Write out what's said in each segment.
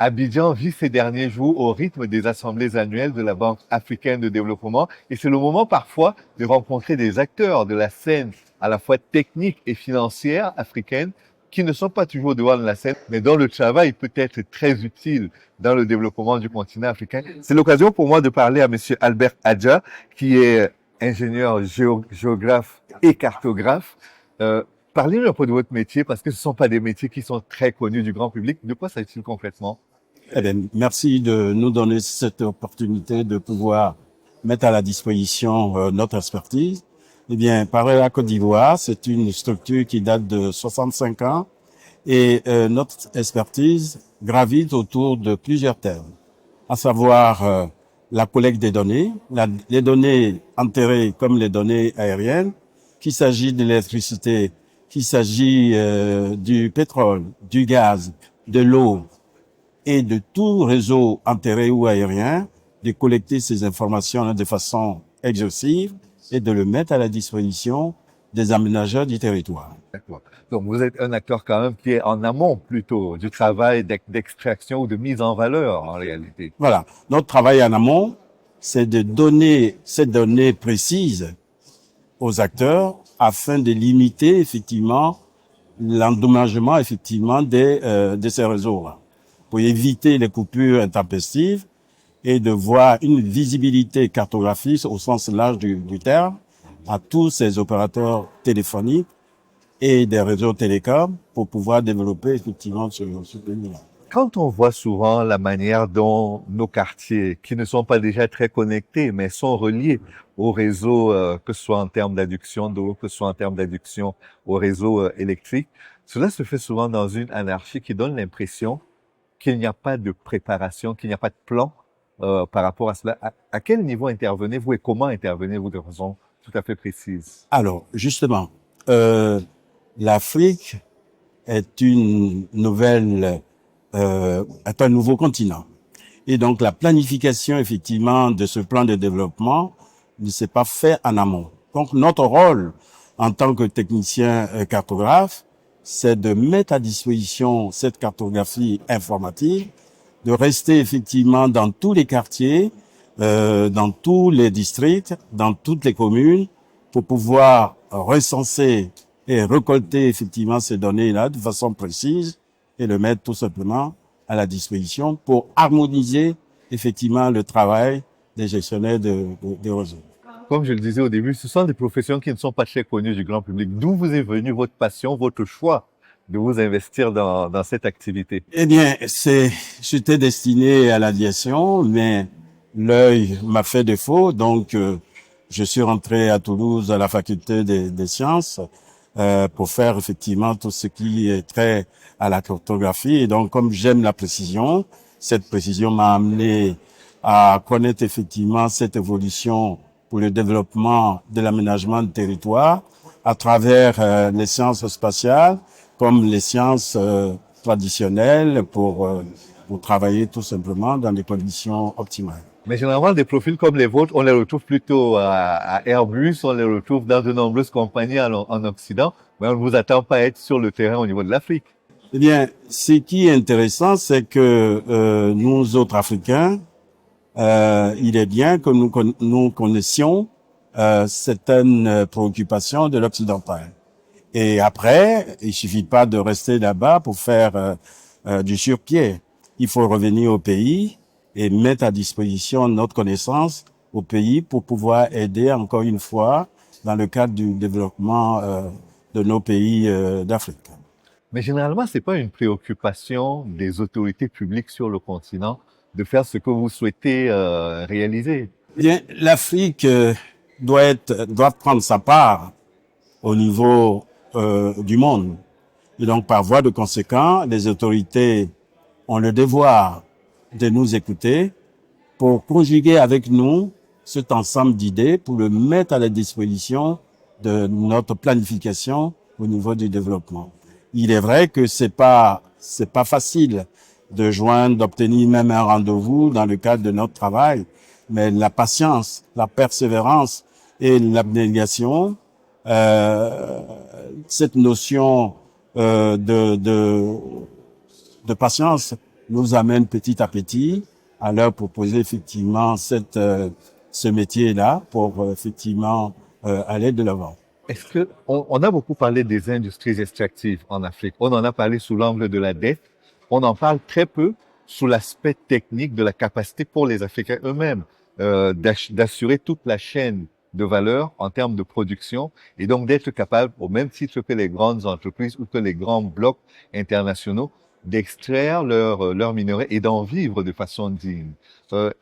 Abidjan vit ces derniers jours au rythme des assemblées annuelles de la Banque africaine de développement et c'est le moment parfois de rencontrer des acteurs de la scène à la fois technique et financière africaine qui ne sont pas toujours au devant de la scène, mais dont le travail peut être très utile dans le développement du continent africain. C'est l'occasion pour moi de parler à Monsieur Albert Adja, qui est ingénieur géographe et cartographe. Parlez-nous un peu de votre métier, parce que ce ne sont pas des métiers qui sont très connus du grand public. De quoi s'agit-il concrètement? Eh bien, merci de nous donner cette opportunité de pouvoir mettre à la disposition notre expertise. Eh bien, Pareil Côte d'Ivoire, c'est une structure qui date de 65 ans et notre expertise gravite autour de plusieurs thèmes, à savoir la collecte des données, les données enterrées comme les données aériennes, qu'il s'agit de l'électricité, qu'il s'agit du pétrole, du gaz, de l'eau, et de tout réseau enterré ou aérien, de collecter ces informations de façon exhaustive et de le mettre à la disposition des aménageurs du territoire. D'accord. Donc, vous êtes un acteur quand même qui est en amont plutôt du travail d'extraction ou de mise en valeur en réalité. Voilà. Notre travail en amont, c'est de donner ces données précises aux acteurs afin de limiter effectivement l'endommagement effectivement de ces réseaux-là, pour éviter les coupures intempestives et de voir une visibilité cartographique au sens large du terme à tous ces opérateurs téléphoniques et des réseaux télécoms pour pouvoir développer effectivement ce pays-là. Quand on voit souvent la manière dont nos quartiers, qui ne sont pas déjà très connectés, mais sont reliés au réseau, que ce soit en termes d'adduction d'eau, que ce soit en termes d'adduction au réseau électrique, cela se fait souvent dans une anarchie qui donne l'impression qu'il n'y a pas de préparation, qu'il n'y a pas de plan par rapport à cela. À quel niveau intervenez-vous et comment intervenez-vous de façon tout à fait précise? Alors, justement, l'Afrique est est un nouveau continent. Et donc, la planification, effectivement, de ce plan de développement ne s'est pas fait en amont. Donc, notre rôle en tant que technicien cartographe, c'est de mettre à disposition cette cartographie informatique, de rester effectivement dans tous les quartiers, dans tous les districts, dans toutes les communes, pour pouvoir recenser et récolter effectivement ces données-là de façon précise et le mettre tout simplement à la disposition pour harmoniser effectivement le travail des gestionnaires de réseaux. Comme je le disais au début, ce sont des professions qui ne sont pas très connues du grand public. D'où vous est venue votre passion, votre choix de vous investir dans cette activité? Eh bien, j'étais destiné à l'aviation, mais l'œil m'a fait défaut, donc je suis rentré à Toulouse à la faculté des sciences pour faire effectivement tout ce qui est trait à la cartographie. Et donc, comme j'aime la précision, cette précision m'a amené à connaître effectivement cette évolution pour le développement de l'aménagement du territoire à travers les sciences spatiales comme les sciences traditionnelles pour travailler tout simplement dans des conditions optimales. Mais généralement, des profils comme les vôtres, on les retrouve plutôt à Airbus, on les retrouve dans de nombreuses compagnies en Occident, mais on ne vous attend pas à être sur le terrain au niveau de l'Afrique. Eh bien, ce qui est intéressant, c'est que nous autres Africains, il est bien que nous connaissions certaines préoccupations de l'occidental. Et après, il suffit pas de rester là-bas pour faire du sur-pied. Il faut revenir au pays et mettre à disposition notre connaissance au pays pour pouvoir aider encore une fois dans le cadre du développement de nos pays d'Afrique. Mais généralement, c'est pas une préoccupation des autorités publiques sur le continent de faire ce que vous souhaitez réaliser. Bien, l'Afrique doit prendre sa part au niveau du monde. Et donc, par voie de conséquent, les autorités ont le devoir de nous écouter pour conjuguer avec nous cet ensemble d'idées pour le mettre à la disposition de notre planification au niveau du développement. Il est vrai que c'est pas facile de joindre, d'obtenir même un rendez-vous dans le cadre de notre travail, mais la patience, la persévérance et l'abnégation, cette notion de patience nous amène petit à petit à leur proposer effectivement ce métier-là pour effectivement aller de l'avant. Est-ce que on a beaucoup parlé des industries extractives en Afrique. On en a parlé sous l'angle de la dette. On en parle très peu sous l'aspect technique de la capacité pour les Africains eux-mêmes d'assurer toute la chaîne de valeur en termes de production et donc d'être capable, au même titre que les grandes entreprises ou que les grands blocs internationaux, d'extraire leurs minerais et d'en vivre de façon digne.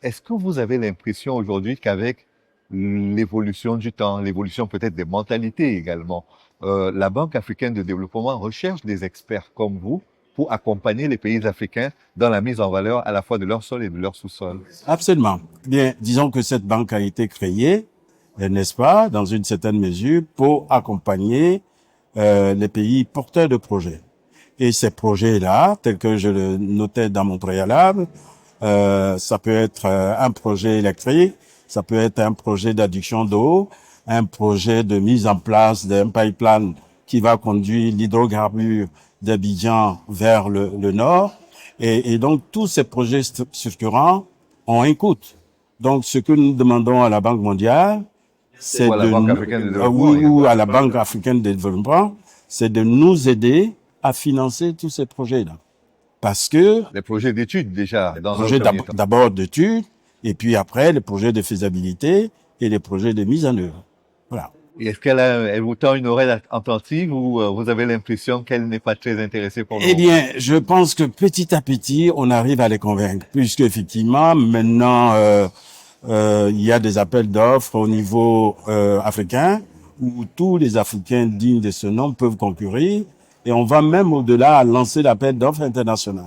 Est-ce que vous avez l'impression aujourd'hui qu'avec l'évolution du temps, l'évolution peut-être des mentalités également. La Banque africaine de développement recherche des experts comme vous pour accompagner les pays africains dans la mise en valeur à la fois de leur sol et de leur sous-sol. Absolument. Bien, disons que cette banque a été créée, n'est-ce pas, dans une certaine mesure, pour accompagner les pays porteurs de projets. Et ces projets-là, tels que je le notais dans mon préalable, ça peut être un projet électrique, ça peut être un projet d'adduction d'eau, un projet de mise en place d'un pipeline qui va conduire l'hydrocarbure d'Abidjan vers le nord. Et donc, tous ces projets structurants ont un coût. Donc, ce que nous demandons à la Banque mondiale, c'est ou à la Banque africaine de développement, ou à la Banque africaine de développement, c'est de nous aider à financer tous ces projets-là. Parce que les projets d'études déjà, dans projets un premier temps. d'abord d'études, et puis après les projets de faisabilité et les projets de mise en œuvre. Voilà. Et est-ce elle vous tend une oreille attentive ou vous avez l'impression qu'elle n'est pas très intéressée pour le Eh moment? bien, je pense que petit à petit, on arrive à les convaincre, puisque effectivement, maintenant, il y a des appels d'offres au niveau africain où tous les Africains dignes de ce nom peuvent concourir, et on va même au-delà à lancer l'appel d'offres international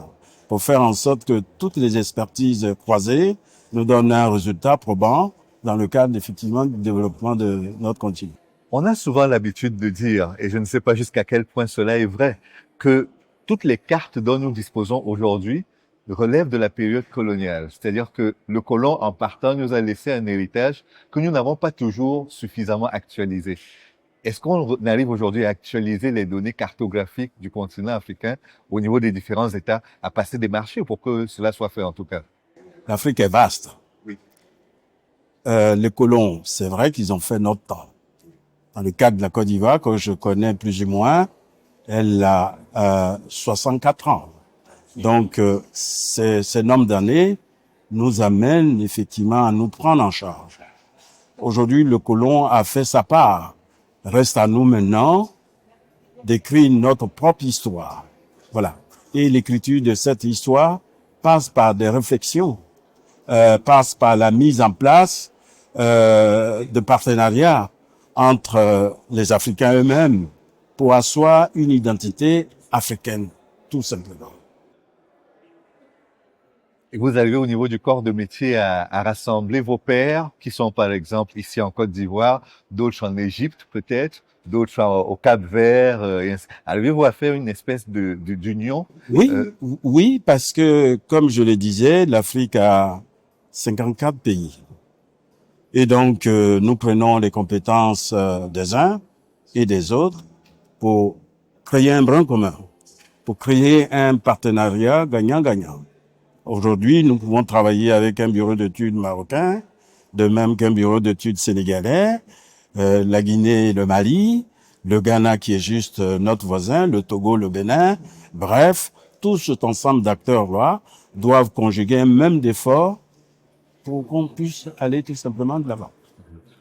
pour faire en sorte que toutes les expertises croisées nous donnent un résultat probant dans le cadre effectivement du développement de notre continent. On a souvent l'habitude de dire, et je ne sais pas jusqu'à quel point cela est vrai, que toutes les cartes dont nous disposons aujourd'hui relèvent de la période coloniale. C'est-à-dire que le colon, en partant, nous a laissé un héritage que nous n'avons pas toujours suffisamment actualisé. Est-ce qu'on arrive aujourd'hui à actualiser les données cartographiques du continent africain au niveau des différents États, à passer des marchés pour que cela soit fait en tout cas? L'Afrique est vaste. Oui. Les colons, c'est vrai qu'ils ont fait notre temps. Dans le cadre de la Côte d'Ivoire, que je connais plus ou moins, elle a 64 ans. Donc, ces nombres d'années nous amènent effectivement à nous prendre en charge. Aujourd'hui, le colon a fait sa part. Reste à nous maintenant d'écrire notre propre histoire. Voilà. Et l'écriture de cette histoire passe par des réflexions, passe par la mise en place de partenariats entre les Africains eux-mêmes pour asseoir une identité africaine, tout simplement. Et vous arrivez au niveau du corps de métier à rassembler vos pairs, qui sont par exemple ici en Côte d'Ivoire, d'autres en Égypte peut-être, d'autres au Cap-Vert. Arrivez-vous à faire une espèce d'union? Oui, oui, parce que, comme je le disais, l'Afrique a 54 pays. Et donc, nous prenons les compétences des uns et des autres pour créer un brin commun, pour créer un partenariat gagnant-gagnant. Aujourd'hui, nous pouvons travailler avec un bureau d'études marocain, de même qu'un bureau d'études sénégalais, la Guinée et le Mali, le Ghana qui est juste notre voisin, le Togo, le Bénin. Bref, tout cet ensemble d'acteurs-là doivent conjuguer un même effort pour qu'on puisse aller tout simplement de l'avant.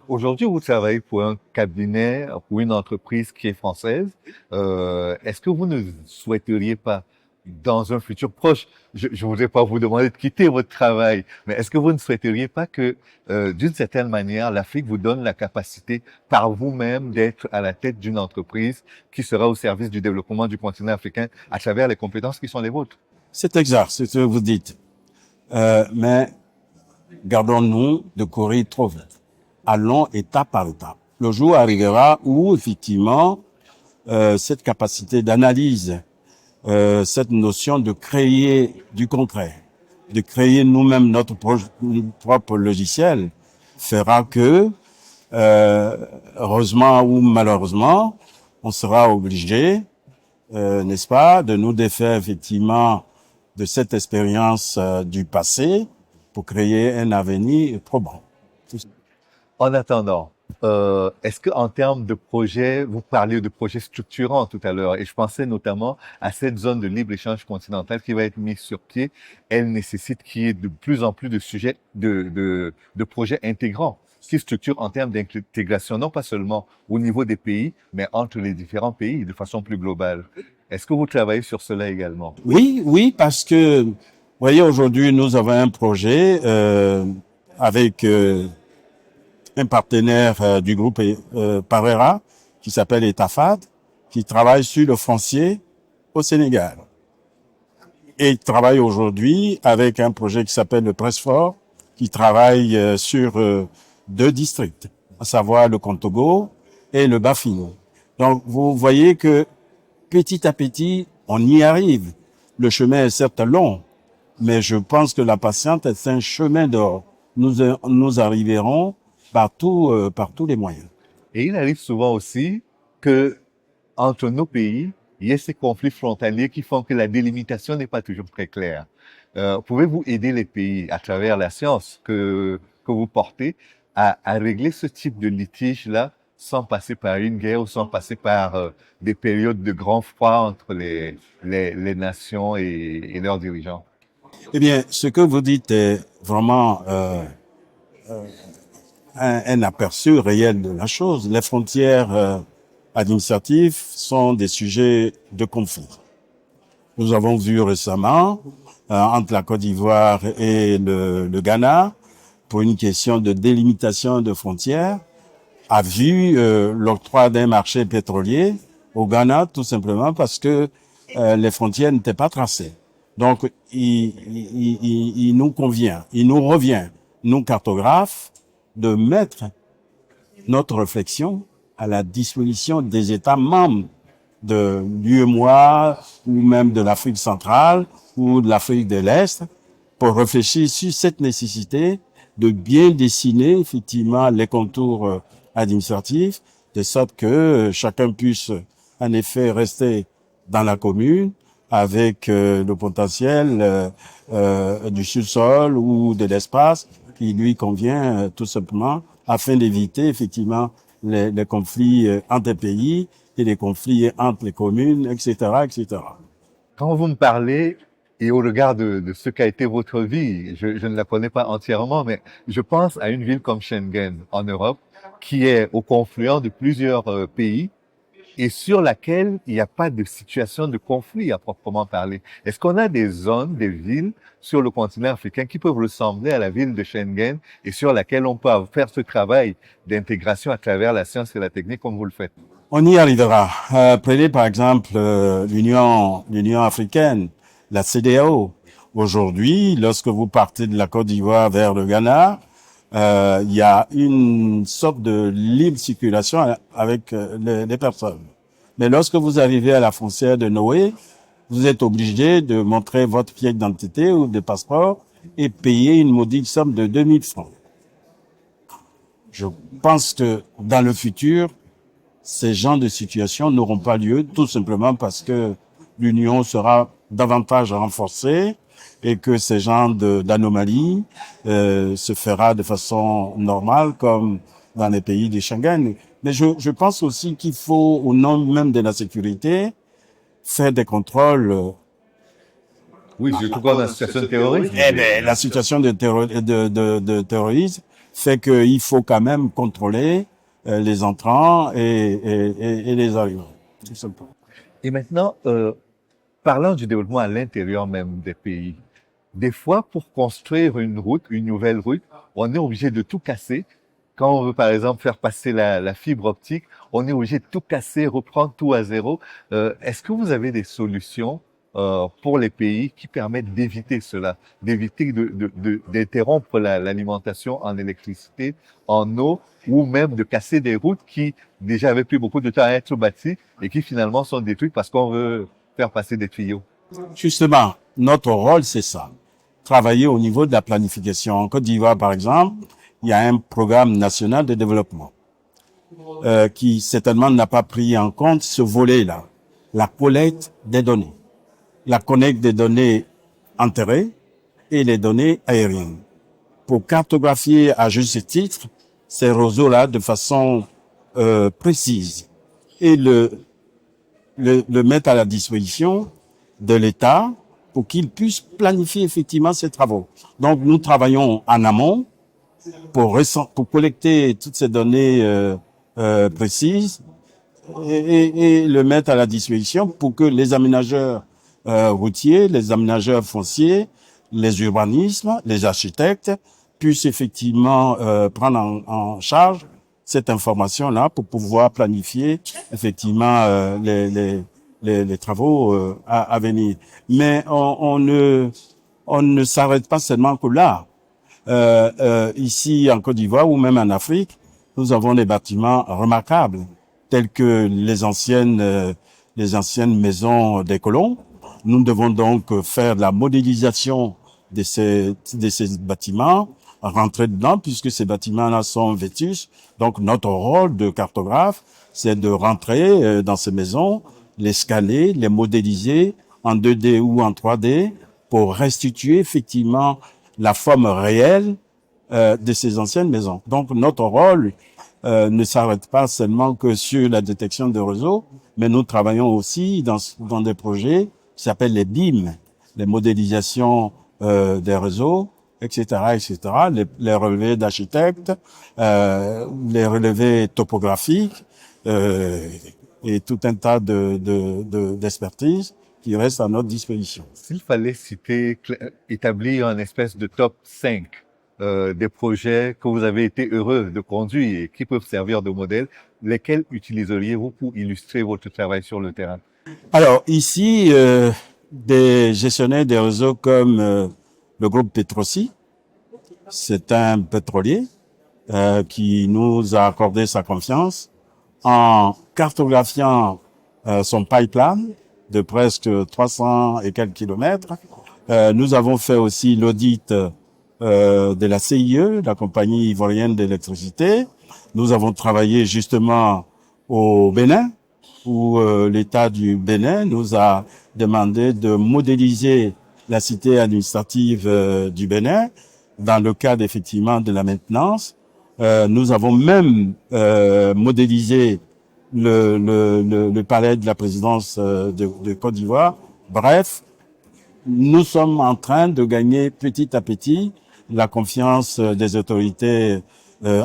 Aujourd'hui, vous travaillez pour un cabinet, pour une entreprise qui est française. Est-ce que vous ne souhaiteriez pas, dans un futur proche, je ne voudrais pas vous demander de quitter votre travail, mais est-ce que vous ne souhaiteriez pas que, d'une certaine manière, l'Afrique vous donne la capacité par vous-même d'être à la tête d'une entreprise qui sera au service du développement du continent africain à travers les compétences qui sont les vôtres? C'est exact, c'est ce que vous dites. Mais gardons-nous de courir trop vite. Allons étape par étape. Le jour arrivera où, effectivement, cette capacité d'analyse, cette notion de créer du concret, de créer nous-mêmes notre propre logiciel, fera que, heureusement ou malheureusement, on sera obligé, n'est-ce pas, de nous défaire effectivement de cette expérience du passé pour créer un avenir probant. En attendant, est-ce que en termes de projets, vous parliez de projets structurants tout à l'heure, et je pensais notamment à cette zone de libre-échange continentale qui va être mise sur pied. Elle nécessite qu'il y ait de plus en plus de sujets, de projets intégrants qui structurent en termes d'intégration, non pas seulement au niveau des pays, mais entre les différents pays de façon plus globale. Est-ce que vous travaillez sur cela également? Oui, parce que, vous voyez, aujourd'hui, nous avons un projet avec un partenaire du groupe Parera qui s'appelle Etafad, qui travaille sur le foncier au Sénégal. Et il travaille aujourd'hui avec un projet qui s'appelle le Pressfort, qui travaille sur deux districts, à savoir le Contogo et le Bafino. Donc, vous voyez que petit à petit, on y arrive. Le chemin est certes long, mais je pense que la patience est un chemin d'or. Nous arriverons par tous les moyens. Et il arrive souvent aussi que entre nos pays, il y ait ces conflits frontaliers qui font que la délimitation n'est pas toujours très claire. Pouvez-vous aider les pays à travers la science que vous portez à régler ce type de litige-là sans passer par une guerre ou sans passer par des périodes de grand froid entre les nations et leurs dirigeants? Eh bien, ce que vous dites est vraiment un aperçu réel de la chose. Les frontières administratives sont des sujets de conflit. Nous avons vu récemment entre la Côte d'Ivoire et le Ghana, pour une question de délimitation de frontières, a vu l'octroi d'un marché pétrolier au Ghana, tout simplement parce que les frontières n'étaient pas tracées. Donc, il nous convient, il nous revient, nous cartographes, de mettre notre réflexion à la disposition des États membres de l'UEMOA ou même de l'Afrique centrale ou de l'Afrique de l'Est pour réfléchir sur cette nécessité de bien dessiner effectivement les contours administratifs de sorte que chacun puisse en effet rester dans la commune avec le potentiel du sous-sol ou de l'espace qui lui convient tout simplement afin d'éviter effectivement les conflits entre les pays et les conflits entre les communes, etc., etc. Quand vous me parlez, et au regard de ce qu'a été votre vie, je ne la connais pas entièrement, mais je pense à une ville comme Schengen en Europe, qui est au confluent de plusieurs pays et sur laquelle il n'y a pas de situation de conflit à proprement parler. Est-ce qu'on a des zones, des villes sur le continent africain qui peuvent ressembler à la ville de Schengen et sur laquelle on peut faire ce travail d'intégration à travers la science et la technique comme vous le faites? On y arrivera. Prenez par exemple l'Union africaine, la CEDEAO. Aujourd'hui, lorsque vous partez de la Côte d'Ivoire vers le Ghana, il y a une sorte de libre circulation avec les personnes. Mais lorsque vous arrivez à la frontière de Noé, vous êtes obligé de montrer votre pièce d'identité ou de passeport et payer une modique somme de 2000 francs. Je pense que dans le futur, ces genres de situations n'auront pas lieu, tout simplement parce que l'union sera davantage renforcée et que ces genres d'anomalies se fera de façon normale comme dans les pays de Schengen. Mais je pense aussi qu'il faut, au nom même de la sécurité, faire des contrôles. Oui, surtout dans la situation de terrorisme. Eh bien, la situation de terrorisme fait qu'il faut quand même contrôler les entrants et les arrivants. Tout simplement. Et maintenant, parlant du développement à l'intérieur même des pays, des fois, pour construire une route, une nouvelle route, on est obligé de tout casser. Quand on veut, par exemple, faire passer la fibre optique, on est obligé de tout casser, reprendre tout à zéro. Est-ce que vous avez des solutions pour les pays qui permettent d'éviter cela, d'éviter d'interrompre l'alimentation en électricité, en eau, ou même de casser des routes qui déjà avaient pris beaucoup de temps à être bâties et qui finalement sont détruites parce qu'on veut faire passer des tuyaux? Justement, notre rôle, c'est ça. Travailler au niveau de la planification. En Côte d'Ivoire, par exemple, il y a un programme national de développement qui certainement n'a pas pris en compte ce volet-là, la collecte des données. La collecte des données enterrées et les données aériennes. Pour cartographier à juste titre ces réseaux-là de façon précise et le mettre à la disposition de l'État pour qu'il puisse planifier effectivement ses travaux. Donc nous travaillons en amont pour collecter toutes ces données précises et le mettre à la disposition pour que les aménageurs routiers, les aménageurs fonciers, les urbanismes, les architectes puissent effectivement prendre en charge cette information-là pour pouvoir planifier effectivement les travaux à venir. Mais on ne s'arrête pas seulement que là. Ici en Côte d'Ivoire ou même en Afrique, nous avons des bâtiments remarquables tels que les anciennes maisons des colons. Nous devons donc faire de la modélisation de ces bâtiments, rentrer dedans puisque ces bâtiments-là sont vétustes. Donc notre rôle de cartographe, c'est de rentrer dans ces maisons, les scaler, les modéliser en 2D ou en 3D pour restituer effectivement la forme réelle de ces anciennes maisons. Donc notre rôle ne s'arrête pas seulement que sur la détection de réseaux, mais nous travaillons aussi dans des projets qui s'appellent les BIM, les modélisations des réseaux, etc., etc., les relevés d'architectes, les relevés topographiques et tout un tas d'expertises qui restent à notre disposition. S'il fallait établir un espèce de top 5 des projets que vous avez été heureux de conduire et qui peuvent servir de modèle, lesquels utiliseriez-vous pour illustrer votre travail sur le terrain? Alors ici, des gestionnaires des réseaux comme le groupe Petrosi, c'est un pétrolier qui nous a accordé sa confiance en cartographiant son pipeline de presque 300 et quelques kilomètres. Nous avons fait aussi l'audit de la CIE, la compagnie ivoirienne d'électricité. Nous avons travaillé justement au Bénin, où l'État du Bénin nous a demandé de modéliser la cité administrative du Bénin dans le cadre effectivement de la maintenance. Nous avons même modélisé le palais de la présidence de Côte d'Ivoire. Bref, nous sommes en train de gagner petit à petit la confiance des autorités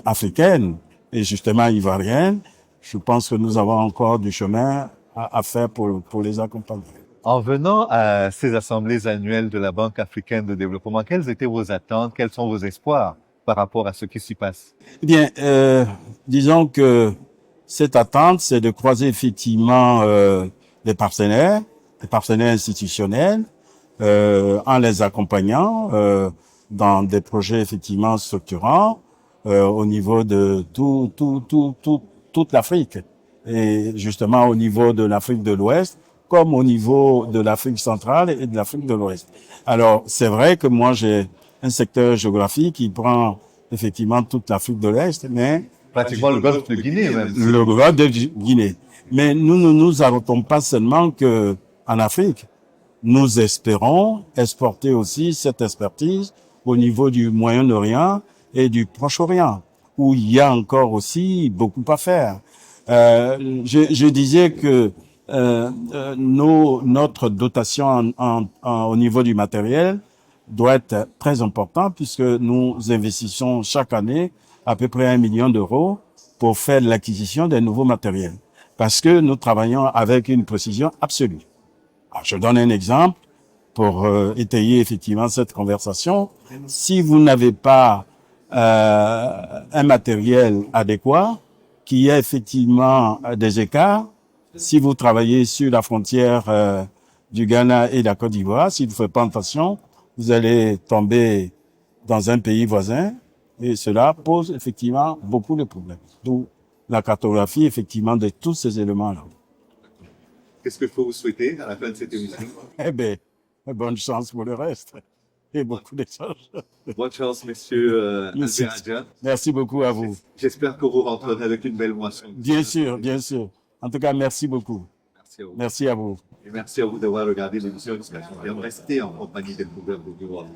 africaines et justement ivoiriennes. Je pense que nous avons encore du chemin à faire pour les accompagner. En venant à ces assemblées annuelles de la Banque africaine de développement, quelles étaient vos attentes, quels sont vos espoirs par rapport à ce qui s'y passe? Eh bien, disons que cette attente, c'est de croiser effectivement les partenaires institutionnels, en les accompagnant dans des projets effectivement structurants au niveau de toute l'Afrique et justement au niveau de l'Afrique de l'Ouest comme au niveau de l'Afrique centrale et de l'Afrique de l'Ouest. Alors c'est vrai que moi j'ai un secteur géographique qui prend effectivement toute l'Afrique de l'Est, mais pratiquement le golfe de Guinée même. Le golfe de Guinée. Mais nous ne nous arrêtons pas seulement que en Afrique. Nous espérons exporter aussi cette expertise au niveau du Moyen-Orient et du Proche-Orient, où il y a encore aussi beaucoup à faire. Je disais que notre dotation au niveau du matériel doit être très importante puisque nous investissons chaque année à peu près 1 million d'euros pour faire l'acquisition des nouveaux matériels. Parce que nous travaillons avec une précision absolue. Alors, je donne un exemple pour étayer effectivement cette conversation. Si vous n'avez pas un matériel adéquat, qu'il y a effectivement des écarts, si vous travaillez sur la frontière du Ghana et de la Côte d'Ivoire, si vous ne faites pas attention, vous allez tomber dans un pays voisin et cela pose effectivement beaucoup de problèmes. D'où la cartographie effectivement de tous ces éléments-là. Qu'est-ce que je peux vous souhaiter à la fin de cette émission? Eh bien, bonne chance pour le reste et beaucoup d'échanges. Bonne chance, monsieur Albert Adja. Merci beaucoup à vous. J'espère que vous rentrerez avec une belle moisson. Bien sûr, bien sûr. En tout cas, merci beaucoup. Merci à vous. Merci à vous. Et merci à vous d'avoir regardé l'émission. Restez en compagnie des programmes de New World.